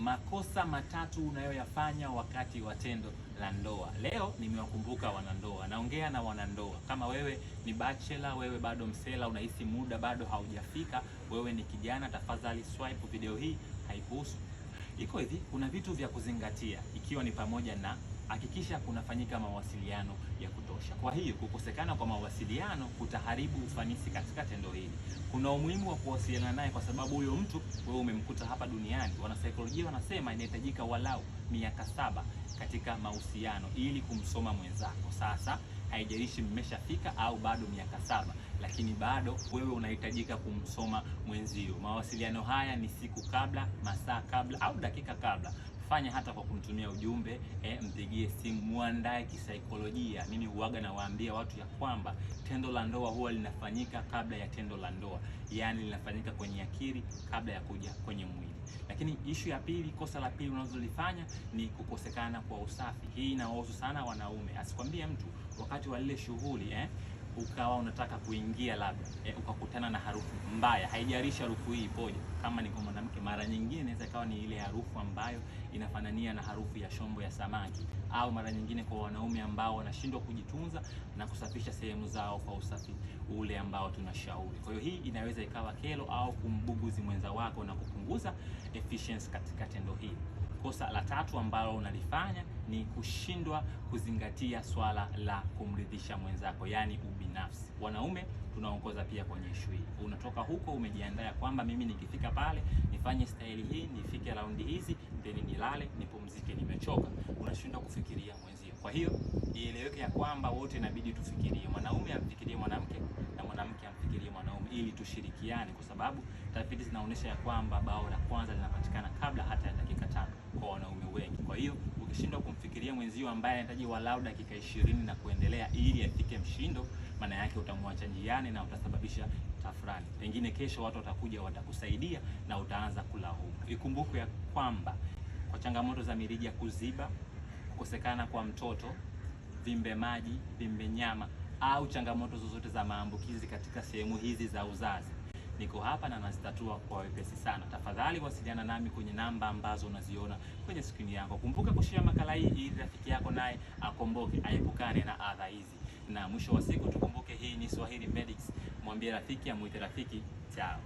Makosa matatu unayoyafanya wakati wa tendo la ndoa. Leo nimewakumbuka wanandoa. Naongea na wanandoa. Kama wewe ni bachelor, wewe bado msela, unahisi muda bado haujafika, wewe ni kijana, tafadhali swipe video hii, haikuhusu. Iko hivi, kuna vitu vya kuzingatia, ikiwa ni pamoja na hakikisha kunafanyika mawasiliano ya kutosha. Kwa hiyo kukosekana kwa mawasiliano kutaharibu ufanisi katika tendo hili. Kuna umuhimu wa kuwasiliana naye, kwa sababu huyo mtu wewe umemkuta hapa duniani. Wanasaikolojia wanasema inahitajika walau miaka 7 katika mahusiano ili kumsoma mwenzako. Sasa haijalishi mmeshafika au bado miaka 7, lakini bado wewe unahitajika kumsoma mwenzio. Mawasiliano haya ni siku kabla, masaa kabla au dakika kabla. Fanya hata kwa kumtumia ujumbe, mpigie simu, muandae kisaikolojia. Mimi huaga na waambia watu ya kwamba tendo la ndoa huwa linafanyika kabla ya tendo la ndoa, yaani linafanyika kwenye akili kabla ya kuja kwenye mwili. Lakini ishu ya pili, kosa la pili unalolifanya ni kukosekana kwa usafi. Hii inawahusu sana wanaume. Asikwambie mtu wakati wa ile shughuli ukawa unataka kuingia labda ukakutana na harufu mbaya. Haijalishi harufu hii ipoje. Kama ni kwa mwanamke, mara nyingine inaweza ikawa ni ile harufu ambayo inafanania na harufu ya shombo ya samaki, au mara nyingine kwa wanaume ambao wanashindwa kujitunza na kusafisha sehemu zao kwa usafi ule ambao tunashauri. Kwa hiyo hii inaweza ikawa kero au kumbuguzi mwenza wako na kupunguza efficiency katika tendo hili. Kosa la tatu ambalo unalifanya ni kushindwa kuzingatia swala la kumridhisha mwenzako, yani ubinafsi. Wanaume tunaongoza pia kwenye issue hii. Unatoka huko umejiandaa kwamba mimi nikifika pale nifanye style hii, nifike raundi hizi, then nilale, nipumzike, nimechoka. Unashindwa kufikiria mwenzio. Kwa hiyo ieleweke ya kwamba wote inabidi tufikirie. Mwanaume amfikirie mwanamke na mwanamke amfikirie mwanaume, ili tushirikiane, kwa sababu tafiti zinaonyesha ya kwamba bao la kwanza linapatikana kabla hata ya dakika 5 kwa wanaume wengi. Kwa hiyo ukishindwa kumfikiria mwenzio ambaye anahitaji walau dakika 20 na kuendelea ili afike mshindo, maana yake utamwacha njiani na utasababisha tafrani. Pengine kesho watu watakuja watakusaidia na utaanza kulaumu. Ikumbuke ya kwamba kwa changamoto za mirija kuziba, kukosekana kwa mtoto, vimbe maji, vimbe nyama au changamoto zozote za maambukizi katika sehemu hizi za uzazi, niko hapa na nazitatua kwa wepesi sana. Tafadhali wasiliana nami kwenye namba ambazo unaziona kwenye skrini yako. Kumbuka kushare makala hii ili rafiki yako naye akomboke, aepukane na adha hizi. Na mwisho wa siku tukumbuke, hii ni Swahili Medics. Mwambie rafiki amuite rafiki. Chao.